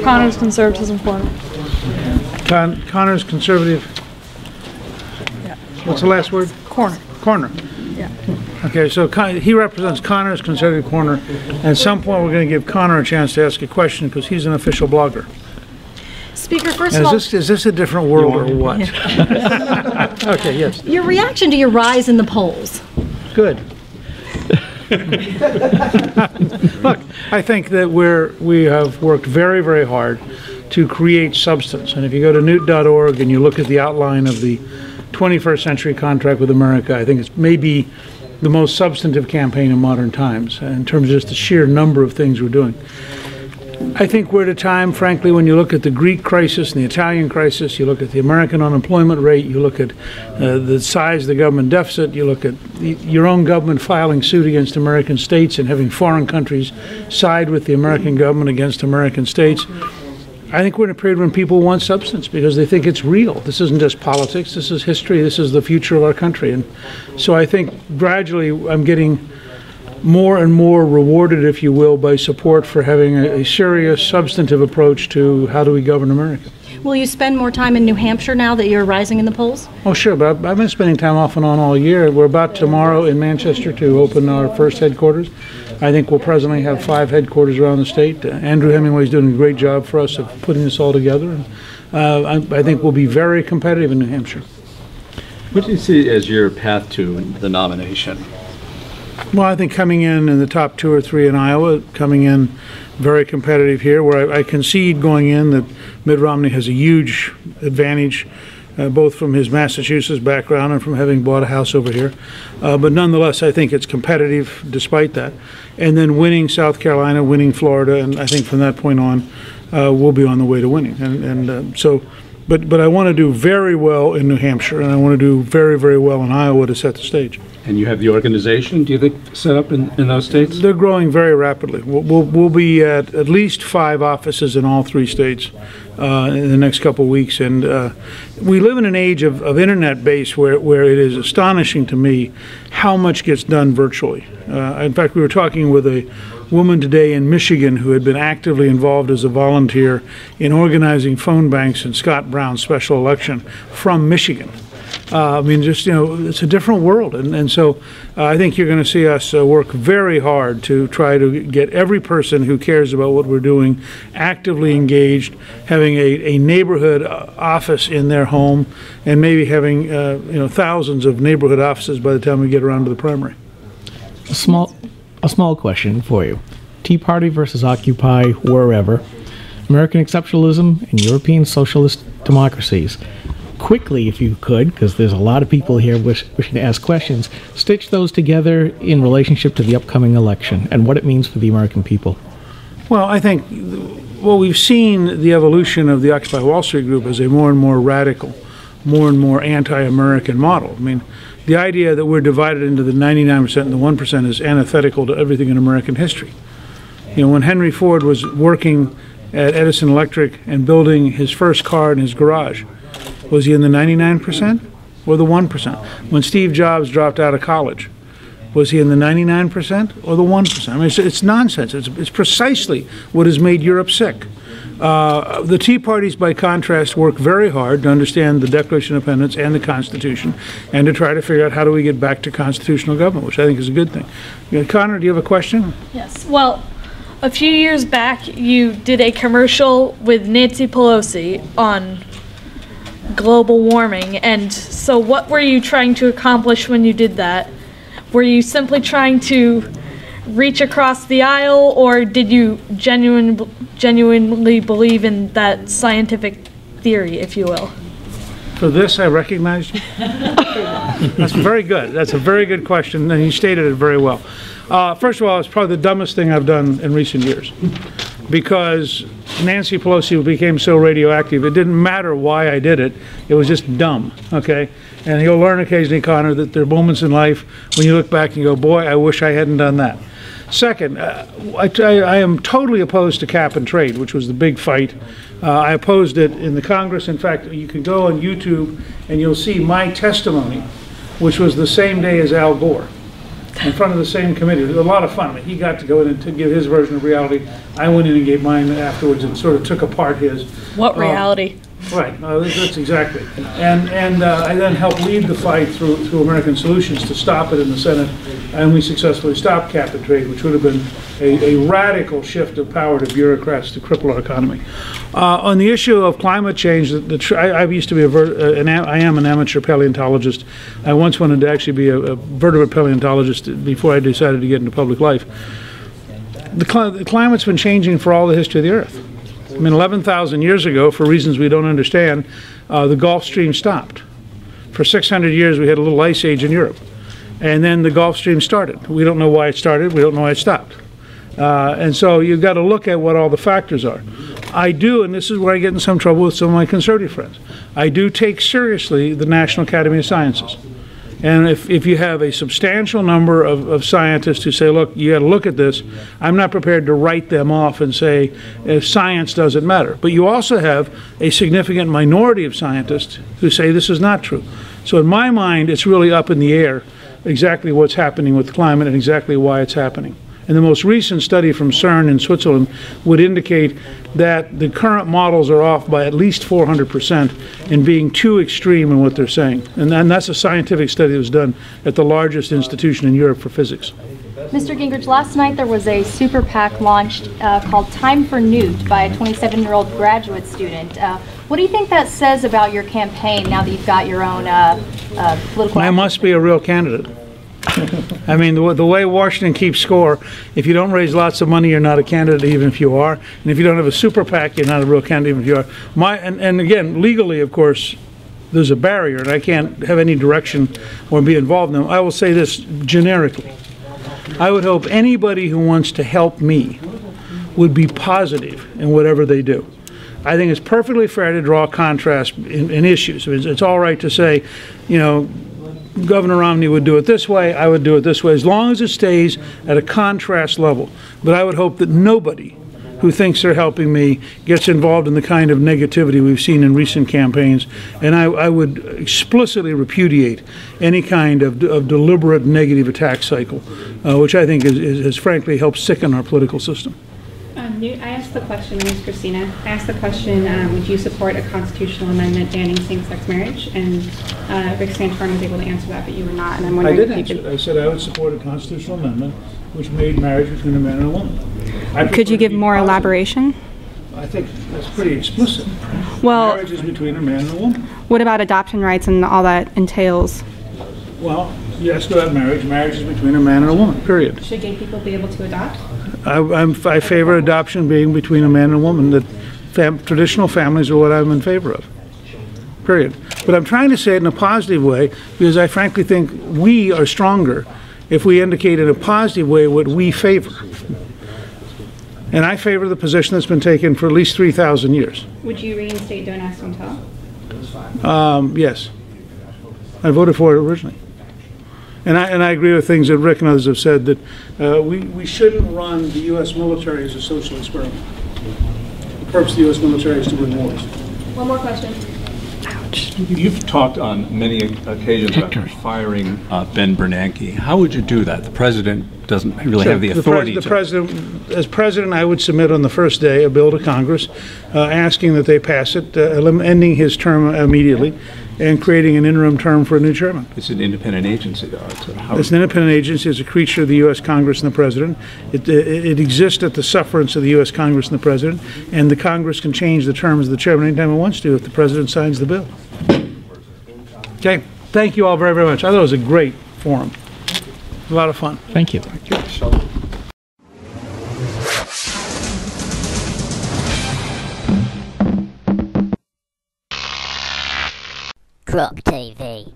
Connor's Conservatism Corner. Connor's Conservative. Yeah. What's the last word? Corner. Corner. Yeah. Okay, so he represents Connor's Conservative Corner. At some point, we're going to give Connor a chance to ask a question because he's an official blogger. Speaker, first of all, is this a different world or what? Okay, yes. Your reaction to your rise in the polls. Good. Look, I think that we have worked very, very hard to create substance. And if you go to newt.org and you look at the outline of the 21st Century Contract with America, I think it's maybe the most substantive campaign in modern times in terms of just the sheer number of things we're doing. I think we're at a time, frankly, when you look at the Greek crisis and the Italian crisis, you look at the American unemployment rate, you look at the size of the government deficit, you look at your own government filing suit against American states and having foreign countries side with the American government against American states. I think we're in a period when people want substance because they think it's real. This isn't just politics, this is history, this is the future of our country. And so I think gradually I'm getting more and more rewarded, if you will, by support for having a serious, substantive approach to how do we govern America. Will you spend more time in New Hampshire now that you're rising in the polls? Oh, sure, but I've been spending time off and on all year. We're about tomorrow in Manchester to open our first headquarters. I think we'll presently have 5 headquarters around the state. Andrew Hemingway's doing a great job for us of putting this all together. And I think we'll be very competitive in New Hampshire. What do you see as your path to the nomination? Well, I think coming in the top 2 or 3 in Iowa, coming in very competitive here, where I concede going in that Mitt Romney has a huge advantage, both from his Massachusetts background and from having bought a house over here. But nonetheless, I think it's competitive despite that. And then winning South Carolina, winning Florida, and I think from that point on, we'll be on the way to winning. But I want to do very well in New Hampshire, and I want to do very, very well in Iowa to set the stage. And you have the organization, do you think, set up in those states? They're growing very rapidly. We'll be at least 5 offices in all 3 states in the next couple of weeks. And we live in an age of internet-based where it is astonishing to me how much gets done virtually. In fact, we were talking with a woman today in Michigan who had been actively involved as a volunteer in organizing phone banks in Scott Brown's special election from Michigan. I mean, just, it's a different world. And so I think you're going to see us work very hard to try to get every person who cares about what we're doing actively engaged, having a neighborhood office in their home, and maybe having, thousands of neighborhood offices by the time we get around to the primary. A small question for you. Tea Party versus Occupy wherever, American exceptionalism and European socialist democracies. Quickly, if you could, because there's a lot of people here wishing to ask questions, stitch those together in relationship to the upcoming election and what it means for the American people. Well, I think we've seen the evolution of the Occupy Wall Street group as a more and more radical, more and more anti-American model. I mean, the idea that we're divided into the 99% and the 1% is antithetical to everything in American history. When Henry Ford was working at Edison Electric and building his first car in his garage, was he in the 99% or the 1%? When Steve Jobs dropped out of college, was he in the 99% or the 1%? I mean, it's nonsense. It's precisely what has made Europe sick. The Tea Parties, by contrast, work very hard to understand the Declaration of Independence and the Constitution and to try to figure out how do we get back to constitutional government, which I think is a good thing. Connor, do you have a question? Yes. Well, a few years back, you did a commercial with Nancy Pelosi on global warming, and so what were you trying to accomplish when you did that? Were you simply trying to reach across the aisle, or did you genuinely believe in that scientific theory, if you will? For this, I recognized you. That's very good. That's a very good question, and you stated it very well. First of all, it's probably the dumbest thing I've done in recent years, because Nancy Pelosi became so radioactive, it didn't matter why I did it. It was just dumb, okay? And you'll learn occasionally, Connor, that there are moments in life when you look back and you go, boy, I wish I hadn't done that. Second, I am totally opposed to cap and trade, which was the big fight. I opposed it in the Congress. In fact, you can go on YouTube and you'll see my testimony, which was the same day as Al Gore. in front of the same committee. It was a lot of fun. I mean, he got to go in and to give his version of reality. I went in and gave mine afterwards and sort of took apart his. What reality? Right, that's exactly. And I then helped lead the fight through American Solutions to stop it in the Senate, and we successfully stopped cap and trade, which would have been a radical shift of power to bureaucrats to cripple our economy. On the issue of climate change, I used to be I am an amateur paleontologist. I once wanted to actually be a vertebrate paleontologist before I decided to get into public life. The climate's been changing for all the history of the Earth. I mean, 11,000 years ago, for reasons we don't understand, the Gulf Stream stopped. For 600 years, we had a little ice age in Europe. And then the Gulf Stream started. We don't know why it started. We don't know why it stopped. And so you've got to look at what all the factors are. I do, and this is where I get in some trouble with some of my conservative friends, I do take seriously the National Academy of Sciences. And if you have a substantial number of scientists who say, look, you got to look at this, I'm not prepared to write them off and say science doesn't matter. But you also have a significant minority of scientists who say this is not true. So in my mind, it's really up in the air exactly what's happening with climate and exactly why it's happening. And the most recent study from CERN in Switzerland would indicate that the current models are off by at least 400% in being too extreme in what they're saying. And that's a scientific study that was done at the largest institution in Europe for physics. Mr. Gingrich, last night there was a super PAC launched called Time for Newt by a 27-year-old graduate student. What do you think that says about your campaign now that you've got your own political... I must be a real candidate. I mean, the way Washington keeps score, if you don't raise lots of money, you're not a candidate, even if you are. And if you don't have a super PAC, you're not a real candidate, even if you are. And again, legally, of course, there's a barrier, and I can't have any direction or be involved in them. I will say this generically. I would hope anybody who wants to help me would be positive in whatever they do. I think it's perfectly fair to draw a contrast in issues. It's all right to say, you know, Governor Romney would do it this way, I would do it this way, as long as it stays at a contrast level. But I would hope that nobody who thinks they're helping me gets involved in the kind of negativity we've seen in recent campaigns. And I would explicitly repudiate any kind of deliberate negative attack cycle, which I think has frankly helped sicken our political system. Newt, I asked the question, Ms. Christina, I asked the question, would you support a constitutional amendment banning same-sex marriage? And Rick Santorum was able to answer that, but you were not. And I'm wondering I did answer it. I said I would support a constitutional amendment which made marriage between a man and a woman. Could you give more elaboration? I think that's pretty explicit. Well, marriage is between a man and a woman. What about adoption rights and all that entails? Well, you asked about marriage. Marriage is between a man and a woman, period. Should gay people be able to adopt? I favor adoption being between a man and a woman. That traditional families are what I'm in favor of, period. But I'm trying to say it in a positive way because I frankly think we are stronger if we indicate in a positive way what we favor. And I favor the position that's been taken for at least 3,000 years. Would you reinstate Don't Ask, Don't Tell? Yes. I voted for it originally. And I agree with things that Rick and others have said, that we shouldn't run the U.S. military as a social experiment. The purpose of the U.S. military is to win wars. One more question. You've talked on many occasions about firing Ben Bernanke. How would you do that? The president doesn't really have the authority As president, I would submit on the first day a bill to Congress asking that they pass it, ending his term immediately, and creating an interim term for a new chairman. It's an independent agency, though. It's an independent agency. It's a creature of the U.S. Congress and the President. It exists at the sufferance of the U.S. Congress and the President, and the Congress can change the terms of the chairman anytime it wants to if the President signs the bill. Okay. Thank you all very, very much. I thought it was a great forum. A lot of fun. Thank you. GrokTV.